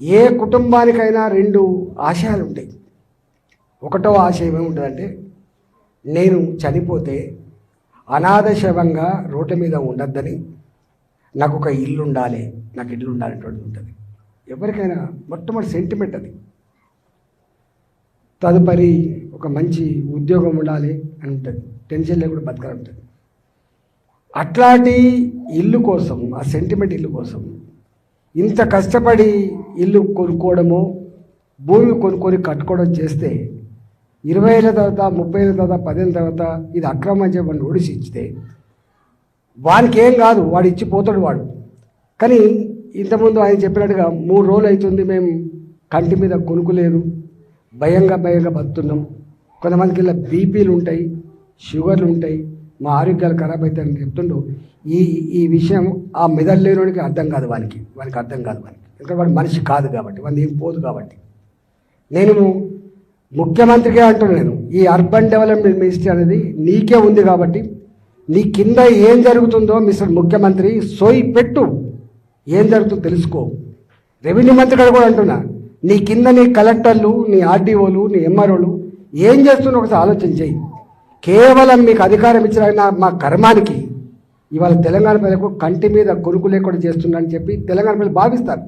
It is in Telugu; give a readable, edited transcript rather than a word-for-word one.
ఏ కుటుంబానికైనా రెండు ఆశయాలు ఉంటాయి. ఒకటో ఆశయం ఏముంటుందంటే, నేను చనిపోతే అనాథ శవంగా రోడ్ల మీద ఉండద్దని, నాకు ఒక ఇల్లు ఉండాలి, నాకు ఇల్లు ఉండాలనేటువంటిది ఉంటుంది. ఎవరికైనా మొట్టమొదటి సెంటిమెంట్ అది. తదుపరి ఒక మంచి ఉద్యోగం ఉండాలి అని ఉంటుంది, టెన్షన్ లేకుండా బతకాలి ఉంటుంది. అట్లాంటి ఇల్లు కోసం, ఆ సెంటిమెంట్ ఇల్లు కోసం ఇంత కష్టపడి ఇల్లు కొనుక్కోవడము, భూమి కొనుక్కొని కట్టుకోవడం చేస్తే 20 ఏళ్ళ తర్వాత, 30 ఏళ్ళ తర్వాత, 10 ఏళ్ళ తర్వాత ఇది అక్రమం అని చెప్పి వాడిని ఓడిసి ఇచ్చితే వానికి ఏం కాదు, వాడు ఇచ్చిపోతాడు వాడు. కానీ ఇంతకుముందు ఆయన చెప్పినట్టుగా 3 రోజులు అవుతుంది మేము కంటి మీద కొనుక్కులేదు, భయంగా బతుకుతున్నాం. కొంతమందికి ఇలా బీపీలు ఉంటాయి, షుగర్లు ఉంటాయి, మా ఆరోగ్యాలు ఖరాబ్ అవుతాయని చెప్తుండు. ఈ విషయం ఆ మెదడు లేనివాడికి అర్థం కాదు, వానికి అర్థం కాదు వానికి, ఎందుకంటే వాడు మనిషి కాదు కాబట్టి, వాడిని ఏం పోదు కాబట్టి. నేను ముఖ్యమంత్రిగా అంటున్నాను, ఈ అర్బన్ డెవలప్మెంట్ మినిస్ట్రీ అనేది నీకే ఉంది కాబట్టి నీ కింద ఏం జరుగుతుందో మిస్టర్ ముఖ్యమంత్రి సోయి పెట్టు, ఏం జరుగుతుందో తెలుసుకో. రెవెన్యూ మంత్రి గారు కూడా అంటున్నా, నీ కింద నీ కలెక్టర్లు, నీ ఆర్డీఓలు, నీ ఎంఆర్ఓలు ఏం చేస్తున్నా ఒకసారి ఆలోచన చేయి. కేవలం మీకు అధికారం ఇచ్చిన మా కర్మానికి ఇవాళ తెలంగాణ ప్రజలకు కంటి మీద కొనుక్కు లేకుండా చేస్తున్నా అని చెప్పి తెలంగాణ ప్రజలు భావిస్తారు.